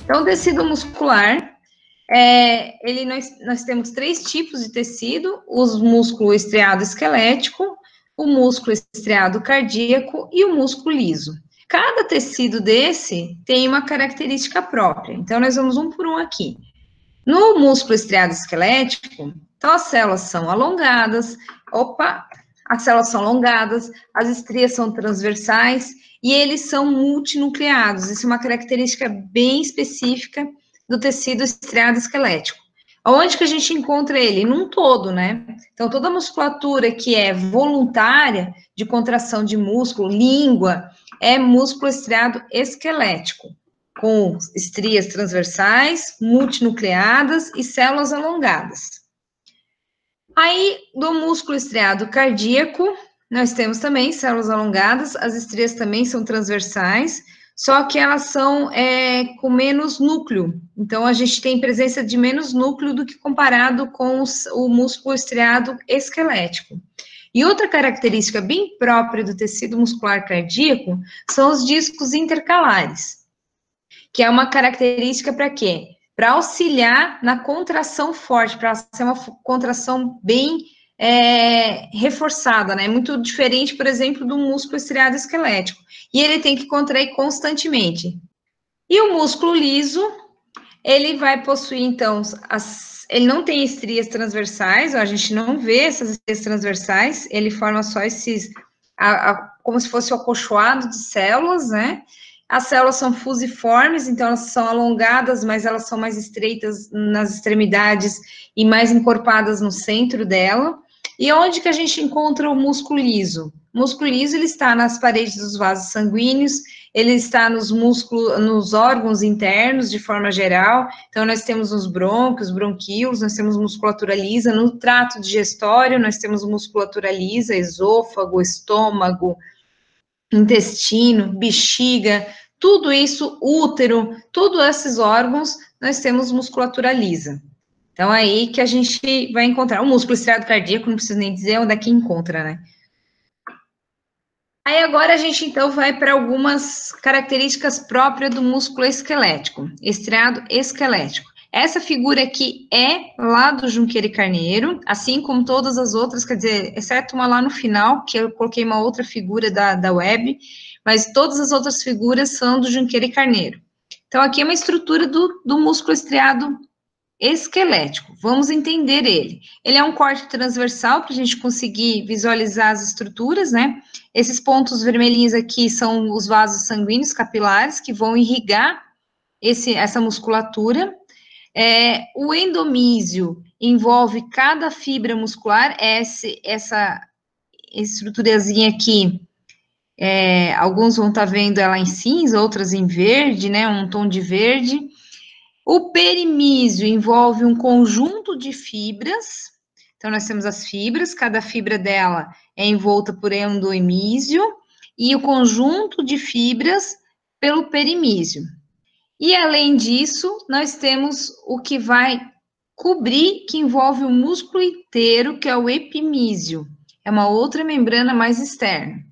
Então, o tecido muscular, nós temos 3 tipos de tecido: o músculo estriado esquelético, o músculo estriado cardíaco e o músculo liso. Cada tecido desse tem uma característica própria. Então, nós vamos um por um aqui. No músculo estriado esquelético, então as células são alongadas, as estrias são transversais e eles são multinucleados. Isso é uma característica bem específica do tecido estriado esquelético. Onde que a gente encontra ele? Num todo, né? Então, toda a musculatura que é voluntária de contração de músculo, língua, é músculo estriado esquelético, com estrias transversais, multinucleadas e células alongadas. Aí, do músculo estriado cardíaco, nós temos também células alongadas, as estrias também são transversais, só que elas são com menos núcleo. Então, a gente tem presença de menos núcleo do que comparado com o músculo estriado esquelético. E outra característica bem própria do tecido muscular cardíaco são os discos intercalares, que é uma característica para quê? Para auxiliar na contração forte, para ser uma contração bem reforçada, né? Muito diferente, por exemplo, do músculo estriado esquelético. E ele tem que contrair constantemente. E o músculo liso, ele vai possuir, então, ele não tem estrias transversais, a gente não vê essas estrias transversais, ele forma só esses, como se fosse o acolchoado de células, né? As células são fusiformes, então elas são alongadas, mas elas são mais estreitas nas extremidades e mais encorpadas no centro dela. E onde que a gente encontra o músculo liso? O músculo liso, ele está nas paredes dos vasos sanguíneos, ele está nos músculos, nos órgãos internos, de forma geral. Então, nós temos os brônquios, bronquíolos, nós temos musculatura lisa. No trato digestório, nós temos musculatura lisa, esôfago, estômago, intestino, bexiga, tudo isso, útero, todos esses órgãos, nós temos musculatura lisa. Então, aí que a gente vai encontrar. O músculo estriado cardíaco, não preciso nem dizer onde é que encontra, né? Aí, agora, a gente, então, vai para algumas características próprias do músculo esquelético, estriado esquelético. Essa figura aqui é lá do Junqueira e Carneiro, assim como todas as outras, quer dizer, exceto uma lá no final, que eu coloquei uma outra figura da web, mas todas as outras figuras são do Junqueira e Carneiro. Então, aqui é uma estrutura do músculo estriado esquelético. Vamos entender ele. Ele é um corte transversal para a gente conseguir visualizar as estruturas, né? Esses pontos vermelhinhos aqui são os vasos sanguíneos capilares que vão irrigar essa musculatura. O endomísio envolve cada fibra muscular, essa estruturazinha aqui, alguns vão estar vendo ela em cinza, outras em verde, né? Um tom de verde. O perimísio envolve um conjunto de fibras, então nós temos as fibras, cada fibra dela é envolta por endomísio, e o conjunto de fibras pelo perimísio. E além disso, nós temos o que vai cobrir, que envolve o músculo inteiro, que é o epimísio, é uma outra membrana mais externa.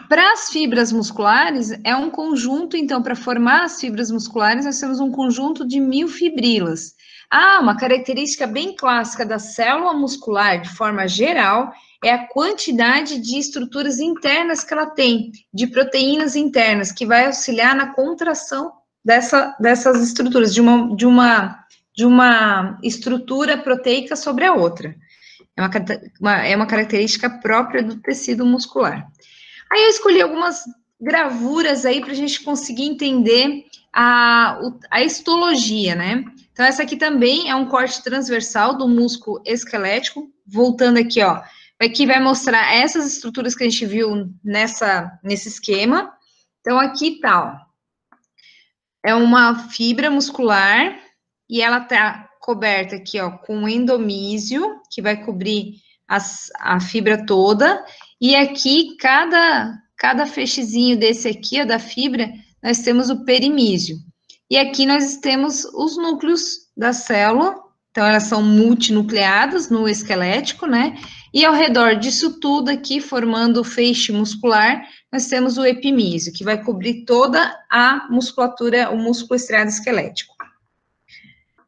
Para as fibras musculares, é um conjunto, então, para formar as fibras musculares, nós temos um conjunto de miofibrilas. Uma característica bem clássica da célula muscular, de forma geral, é a quantidade de estruturas internas que ela tem, de proteínas internas, que vai auxiliar na contração dessas estruturas, de uma estrutura proteica sobre a outra. É uma característica própria do tecido muscular. Aí eu escolhi algumas gravuras aí para a gente conseguir entender a histologia, né? Então, essa aqui também é um corte transversal do músculo esquelético. Voltando aqui, ó. Aqui vai mostrar essas estruturas que a gente viu nesse esquema. Então, aqui tá, ó. É uma fibra muscular e ela tá coberta aqui, ó, com endomísio, que vai cobrir a fibra toda. E aqui, cada feixezinho desse aqui, ó, da fibra, nós temos o perimísio. E aqui nós temos os núcleos da célula, então elas são multinucleadas no esquelético, né? E ao redor disso tudo aqui, formando o feixe muscular, nós temos o epimísio, que vai cobrir toda a musculatura, o músculo estriado esquelético.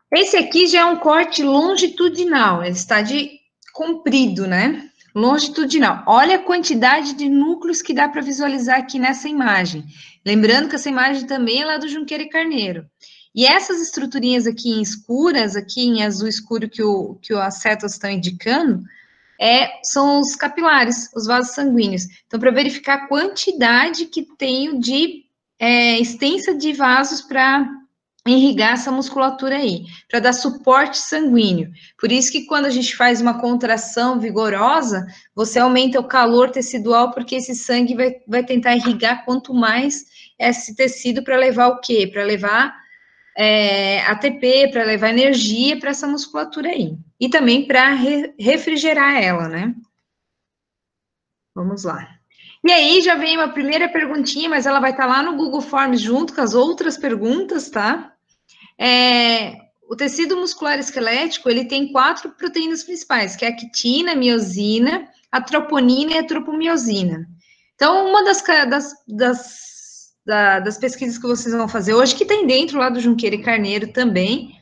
Esse aqui já é um corte longitudinal, ele está de comprido, né? Longitudinal. Olha a quantidade de núcleos que dá para visualizar aqui nessa imagem. Lembrando que essa imagem também é lá do Junqueira e Carneiro. E essas estruturinhas aqui em escuras, aqui em azul escuro que as setas estão indicando, são os capilares, os vasos sanguíneos. Então, para verificar a quantidade que tenho de extensa de vasos para irrigar essa musculatura aí, para dar suporte sanguíneo. Por isso que quando a gente faz uma contração vigorosa, você aumenta o calor tecidual, porque esse sangue vai tentar irrigar quanto mais esse tecido para levar o quê? Para levar ATP, para levar energia para essa musculatura aí. E também para refrigerar ela, né? Vamos lá. E aí já vem uma primeira perguntinha, mas ela vai estar lá no Google Forms junto com as outras perguntas, tá? O tecido muscular esquelético, ele tem 4 proteínas principais, que é a quitina, a miosina, a troponina e a tropomiosina. Então, uma das pesquisas que vocês vão fazer hoje, que tem dentro lá do Junqueira e Carneiro também,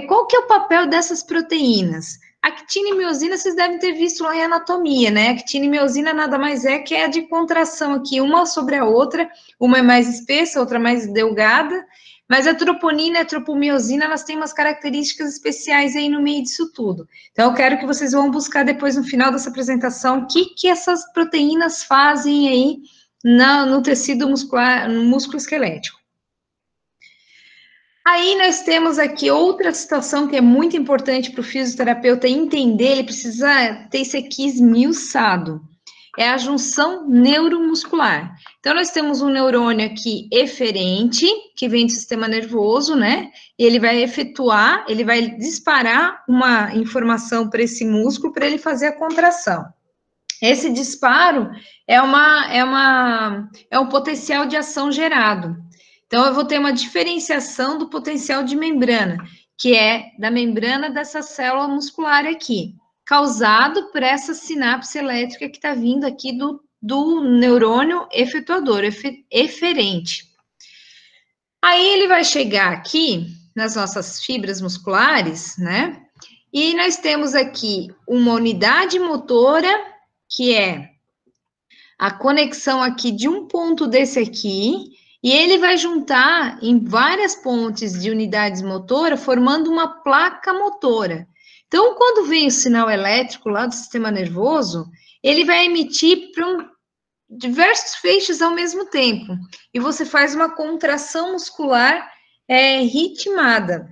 qual que é o papel dessas proteínas? A quitina e miosina, vocês devem ter visto lá em anatomia, né? A quitina e miosina nada mais que a de contração aqui, uma sobre a outra, uma é mais espessa, outra mais delgada, mas a troponina e a tropomiosina, elas têm umas características especiais aí no meio disso tudo. Então, eu quero que vocês vão buscar depois, no final dessa apresentação, o que essas proteínas fazem aí no tecido muscular, no músculo esquelético. Aí nós temos aqui outra situação que é muito importante para o fisioterapeuta entender, ele precisa ter isso aqui esmiuçado. É a junção neuromuscular. Então, nós temos um neurônio aqui eferente, que vem do sistema nervoso, né? E ele vai ele vai disparar uma informação para esse músculo para ele fazer a contração. Esse disparo é um potencial de ação gerado. Então, eu vou ter uma diferenciação do potencial de membrana, que é da membrana dessa célula muscular aqui, causado por essa sinapse elétrica que está vindo aqui do neurônio efetuador, eferente. Aí ele vai chegar aqui nas nossas fibras musculares, né? E nós temos aqui uma unidade motora, que é a conexão aqui de um ponto desse aqui, e ele vai juntar em várias pontes de unidades motoras, formando uma placa motora. Então, quando vem o sinal elétrico lá do sistema nervoso, ele vai emitir para diversos feixes ao mesmo tempo. E você faz uma contração muscular ritmada.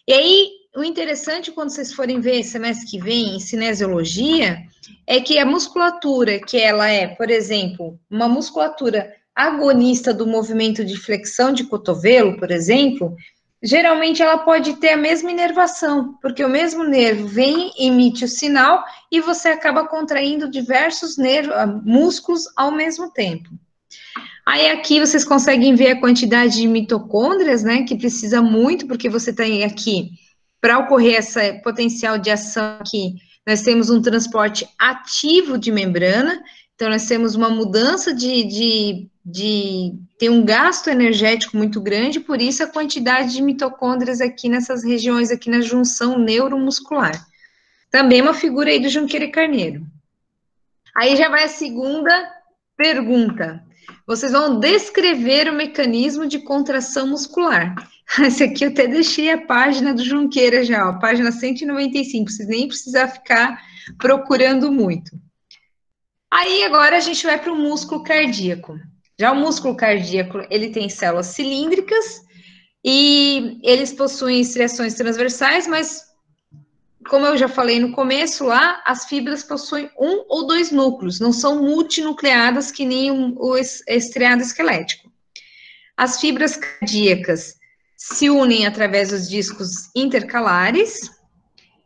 E aí, o interessante, quando vocês forem ver semestre que vem, em cinesiologia, é que a musculatura, que ela é, por exemplo, uma musculatura agonista do movimento de flexão de cotovelo, por exemplo, geralmente ela pode ter a mesma inervação, porque o mesmo nervo vem, emite o sinal e você acaba contraindo diversos músculos ao mesmo tempo. Aí aqui vocês conseguem ver a quantidade de mitocôndrias, né, que precisa muito, porque você tem aqui, para ocorrer essa potencial de ação aqui, nós temos um transporte ativo de membrana, então nós temos uma mudança de ter um gasto energético muito grande, por isso a quantidade de mitocôndrias aqui nessas regiões, aqui na junção neuromuscular. Também uma figura aí do Junqueira e Carneiro. Aí já vai a segunda pergunta. Vocês vão descrever o mecanismo de contração muscular. Esse aqui eu até deixei a página do Junqueira já, ó, página 195, vocês nem precisam ficar procurando muito. Aí agora a gente vai para o músculo cardíaco. Já o músculo cardíaco, ele tem células cilíndricas e eles possuem estriações transversais, mas como eu já falei no começo lá, as fibras possuem 1 ou 2 núcleos, não são multinucleadas que nem o estriado esquelético. As fibras cardíacas se unem através dos discos intercalares,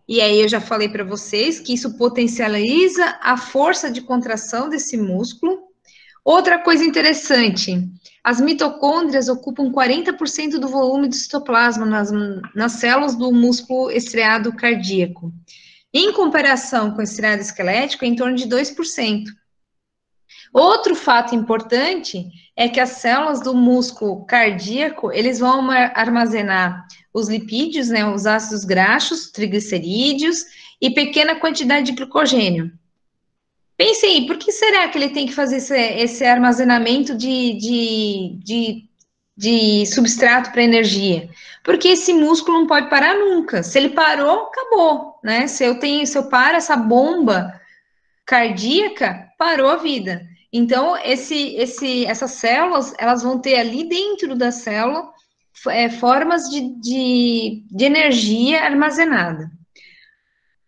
e aí eu já falei para vocês que isso potencializa a força de contração desse músculo. Outra coisa interessante, as mitocôndrias ocupam 40% do volume do citoplasma nas células do músculo estriado cardíaco. Em comparação com o estriado esquelético, é em torno de 2%. Outro fato importante é que as células do músculo cardíaco, eles vão armazenar os lipídios, né, os ácidos graxos, triglicerídeos e pequena quantidade de glicogênio. Pense aí, por que será que ele tem que fazer esse armazenamento de substrato para energia? Porque esse músculo não pode parar nunca. Se ele parou, acabou, né? Se eu paro essa bomba cardíaca, parou a vida. Então, essas células, elas vão ter ali dentro da célula formas de energia armazenada.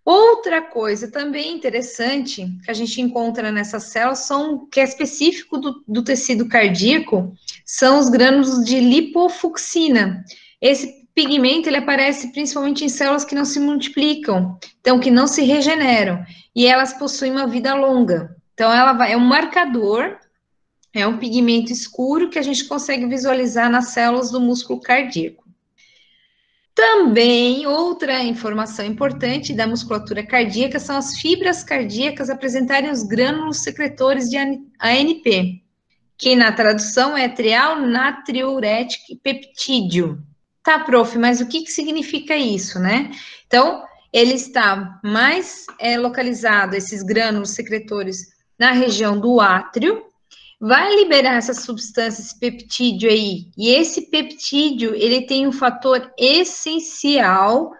Outra coisa também interessante que a gente encontra nessas células que é específico do tecido cardíaco, são os grânulos de lipofucsina. Esse pigmento, ele aparece principalmente em células que não se multiplicam, então que não se regeneram, e elas possuem uma vida longa. Então, é um marcador, é um pigmento escuro que a gente consegue visualizar nas células do músculo cardíaco. Também, outra informação importante da musculatura cardíaca são as fibras cardíacas apresentarem os grânulos secretores de ANP, que na tradução é trial natriurético peptídeo. Tá, prof, mas o que significa isso, né? Então, ele está mais localizado, esses grânulos secretores, na região do átrio, vai liberar essa substância, esse peptídeo aí, e esse peptídeo, ele tem um fator essencial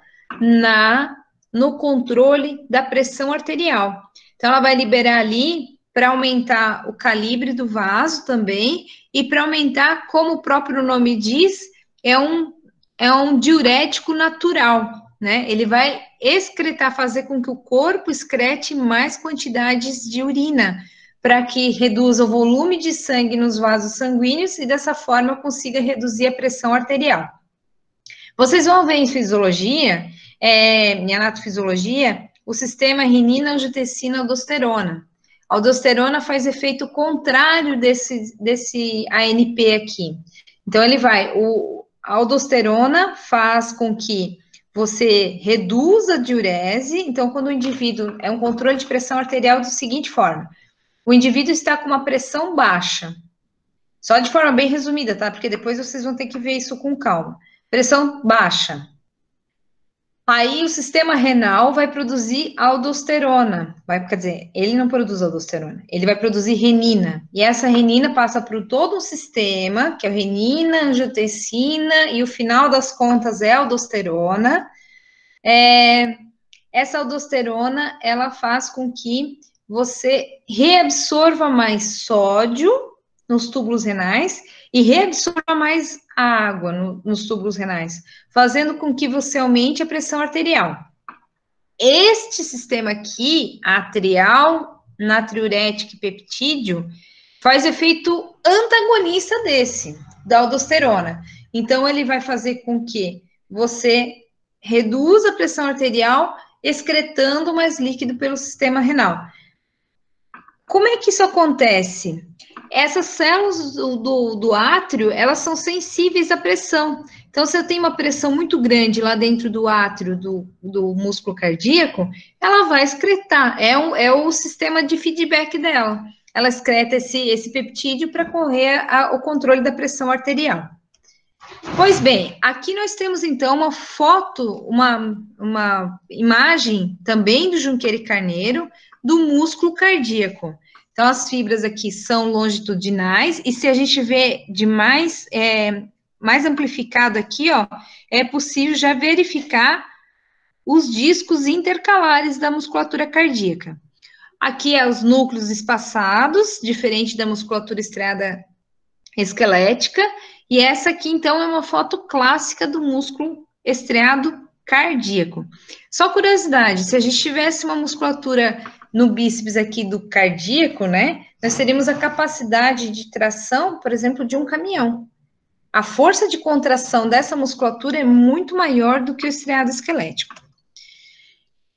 no controle da pressão arterial. Então, ela vai liberar ali para aumentar o calibre do vaso também, e para aumentar, como o próprio nome diz, é um diurético natural, né? Ele vai excretar, fazer com que o corpo excrete mais quantidades de urina, para que reduza o volume de sangue nos vasos sanguíneos e dessa forma consiga reduzir a pressão arterial. Vocês vão ver em fisiologia, em anatofisiologia, o sistema renina-angiotensina-aldosterona. A aldosterona faz efeito contrário desse ANP aqui. Então, a aldosterona faz com que você reduza a diurese. Então, quando o indivíduo é um controle de pressão arterial da seguinte forma: o indivíduo está com uma pressão baixa, só de forma bem resumida, tá? Porque depois vocês vão ter que ver isso com calma. Pressão baixa. Aí o sistema renal vai produzir aldosterona. Quer dizer, ele não produz aldosterona, ele vai produzir renina. E essa renina passa por todo um sistema, que é a renina, angiotensina, e o final das contas é a aldosterona. Essa aldosterona, ela faz com que você reabsorva mais sódio nos túbulos renais e reabsorva mais água nos túbulos renais, fazendo com que você aumente a pressão arterial. Este sistema aqui, atrial, natriurético e peptídeo, faz efeito antagonista da aldosterona. Então, ele vai fazer com que você reduza a pressão arterial, excretando mais líquido pelo sistema renal. Como é que isso acontece? Essas células do átrio, elas são sensíveis à pressão. Então, se eu tenho uma pressão muito grande lá dentro do átrio do músculo cardíaco, ela vai excretar. É o sistema de feedback dela. Ela excreta esse peptídeo para correr o controle da pressão arterial. Pois bem, aqui nós temos, então, uma foto, uma imagem também do Junqueira e Carneiro, do músculo cardíaco. Então, as fibras aqui são longitudinais, e se a gente vê de mais amplificado aqui, ó, é possível já verificar os discos intercalares da musculatura cardíaca. Aqui é os núcleos espaçados, diferente da musculatura estriada esquelética, e essa aqui, então, é uma foto clássica do músculo estriado cardíaco. Só curiosidade, se a gente tivesse uma musculatura no bíceps aqui do cardíaco, né, nós teríamos a capacidade de tração, por exemplo, de um caminhão. A força de contração dessa musculatura é muito maior do que o estriado esquelético.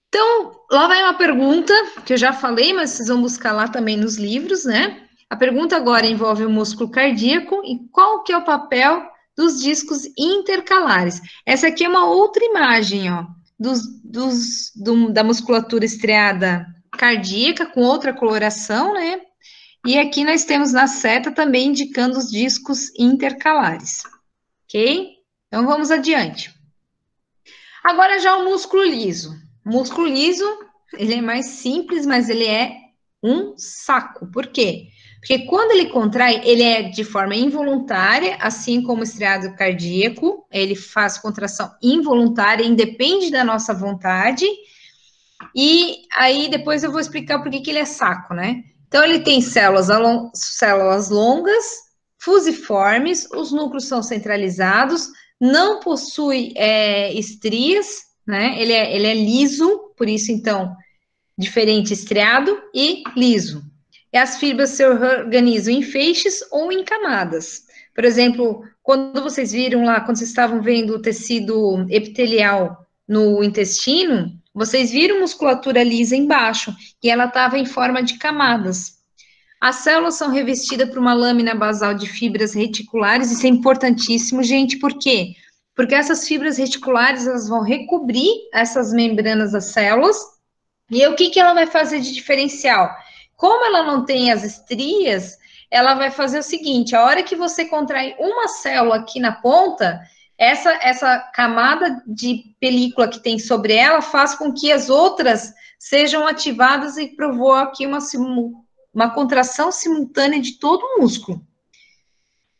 Então, lá vai uma pergunta, que eu já falei, mas vocês vão buscar lá também nos livros, né? A pergunta agora envolve o músculo cardíaco e qual que é o papel dos discos intercalares. Essa aqui é uma outra imagem, ó, da musculatura estriada cardíaca, com outra coloração, né? E aqui nós temos na seta também indicando os discos intercalares, ok? Então, vamos adiante. Agora já o músculo liso. O músculo liso, ele é mais simples, mas ele é um saco. Por quê? Porque quando ele contrai, ele é de forma involuntária, assim como o estriado cardíaco, ele faz contração involuntária, independe da nossa vontade. E aí depois eu vou explicar por que ele é saco, né? Então ele tem células longas, fusiformes, os núcleos são centralizados, não possui estrias, né? Ele é liso, por isso então diferente estriado e liso. E as fibras se organizam em feixes ou em camadas. Por exemplo, quando vocês viram lá, quando vocês estavam vendo o tecido epitelial no intestino, vocês viram musculatura lisa embaixo, e ela estava em forma de camadas. As células são revestidas por uma lâmina basal de fibras reticulares, isso é importantíssimo, gente, por quê? Porque essas fibras reticulares, elas vão recobrir essas membranas das células, e o que ela vai fazer de diferencial? Como ela não tem as estrias, ela vai fazer o seguinte, a hora que você contrai uma célula aqui na ponta, essa camada de película que tem sobre ela faz com que as outras sejam ativadas e provoque uma contração simultânea de todo o músculo.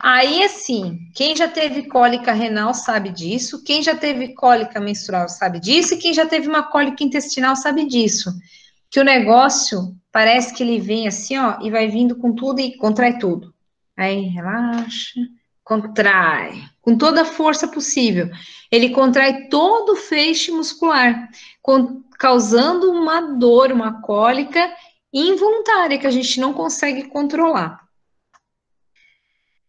Aí, assim, quem já teve cólica renal sabe disso, quem já teve cólica menstrual sabe disso, e quem já teve uma cólica intestinal sabe disso. Que o negócio parece que ele vem assim, ó, e vai vindo com tudo e contrai tudo. Aí, relaxa, contrai, com toda a força possível. Ele contrai todo o feixe muscular, causando uma dor, uma cólica involuntária que a gente não consegue controlar.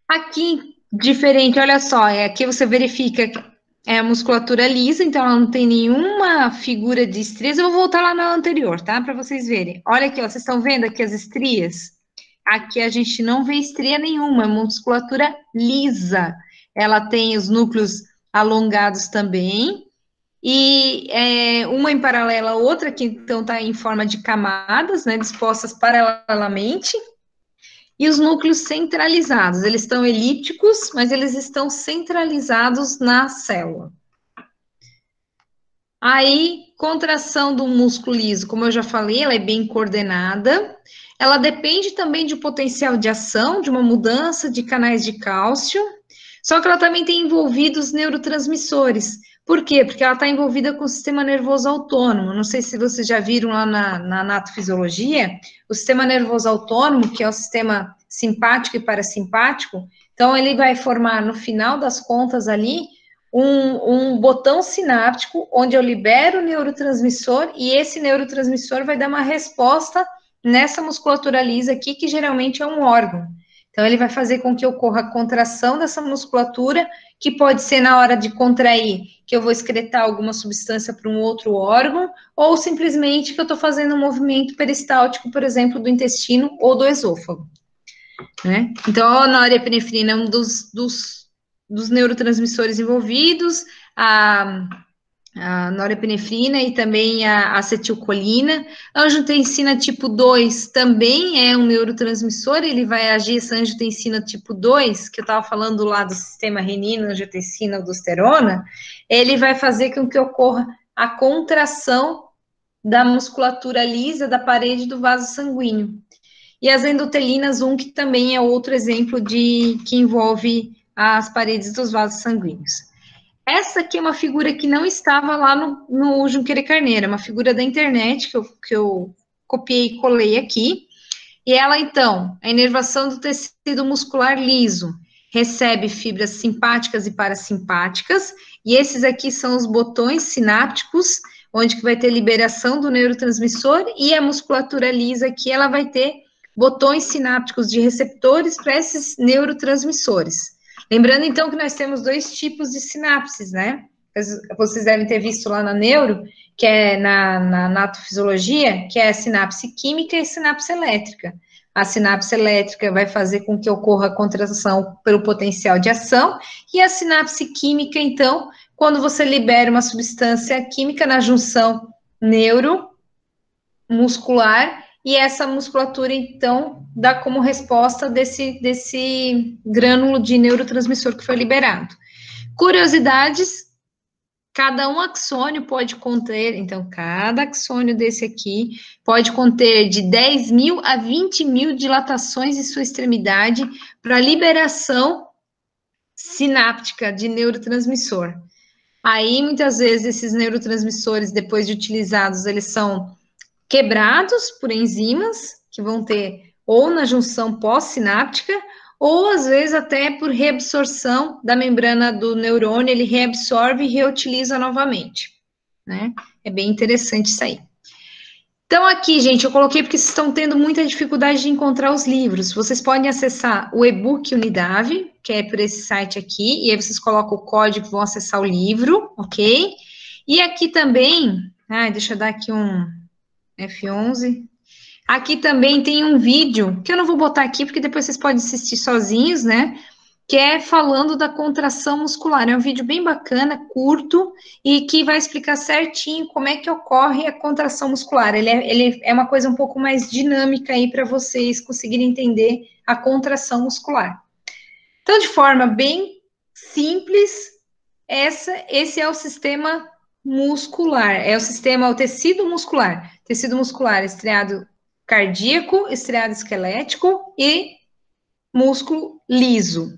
Aqui, diferente, olha só, aqui você verifica que é a musculatura lisa, então ela não tem nenhuma figura de estrias. Eu vou voltar lá na anterior, tá? Para vocês verem. Olha aqui, ó, vocês estão vendo aqui as estrias? Aqui a gente não vê estria nenhuma, é musculatura lisa. Ela tem os núcleos alongados também, e uma em paralela à outra, que então está em forma de camadas, né, dispostas paralelamente. E os núcleos centralizados, eles estão elípticos, mas eles estão centralizados na célula. Aí, contração do músculo liso, como eu já falei, ela é bem coordenada. Ela depende também de potencial de ação, de uma mudança de canais de cálcio. Só que ela também tem envolvido os neurotransmissores. Por quê? Porque ela está envolvida com o sistema nervoso autônomo. Não sei se vocês já viram lá na anatofisiologia, o sistema nervoso autônomo, que é o sistema simpático e parasimpático, então ele vai formar, no final das contas ali, um botão sináptico, onde eu libero o neurotransmissor, e esse neurotransmissor vai dar uma resposta nessa musculatura lisa aqui, que geralmente é um órgão. Então, ele vai fazer com que ocorra a contração dessa musculatura, que pode ser na hora de contrair, que eu vou excretar alguma substância para um outro órgão, ou simplesmente que eu estou fazendo um movimento peristáltico, por exemplo, do intestino ou do esôfago. Né? Então, a norepinefrina é um dos neurotransmissores envolvidos, a norepinefrina e também a acetilcolina. A angiotensina tipo 2 também é um neurotransmissor, ele vai agir, essa angiotensina tipo 2, que eu estava falando lá do sistema renina, angiotensina, aldosterona, ele vai fazer com que ocorra a contração da musculatura lisa da parede do vaso sanguíneo. E as endotelinas 1, que também é outro exemplo que envolve as paredes dos vasos sanguíneos. Essa aqui é uma figura que não estava lá no Junqueira Carneiro, é uma figura da internet que eu copiei e colei aqui. E ela, então, a inervação do tecido muscular liso recebe fibras simpáticas e parasimpáticas, e esses aqui são os botões sinápticos, onde que vai ter liberação do neurotransmissor, e a musculatura lisa aqui, ela vai ter botões sinápticos de receptores para esses neurotransmissores. Lembrando, então, que nós temos dois tipos de sinapses, né? Vocês devem ter visto lá na neuro, que é na anatofisiologia, que é a sinapse química e a sinapse elétrica. a sinapse elétrica vai fazer com que ocorra a contração pelo potencial de ação, e a sinapse química, então, quando você libera uma substância química na junção neuromuscular, e essa musculatura, então, dá como resposta desse grânulo de neurotransmissor que foi liberado. Curiosidades, cada um axônio pode conter, então, cada axônio desse aqui pode conter de 10 mil a 20 mil dilatações em sua extremidade para liberação sináptica de neurotransmissor. Aí, muitas vezes, esses neurotransmissores, depois de utilizados, eles são quebrados por enzimas, que vão ter ou na junção pós-sináptica, ou às vezes até por reabsorção da membrana do neurônio, ele reabsorve e reutiliza novamente, né? É bem interessante isso aí. Então, aqui, gente, eu coloquei porque vocês estão tendo muita dificuldade de encontrar os livros. Vocês podem acessar o e-book Unidave, que é por esse site aqui, e aí vocês colocam o código e vão acessar o livro, ok? E aqui também, deixa eu dar aqui um F11. Aqui também tem um vídeo, que eu não vou botar aqui, porque depois vocês podem assistir sozinhos, né? Que é falando da contração muscular. É um vídeo bem bacana, curto, e que vai explicar certinho como é que ocorre a contração muscular. Ele é uma coisa um pouco mais dinâmica aí para vocês conseguirem entender a contração muscular. Então, de forma bem simples, esse é o sistema muscular, é o tecido muscular. Tecido muscular, estriado cardíaco, estriado esquelético e músculo liso.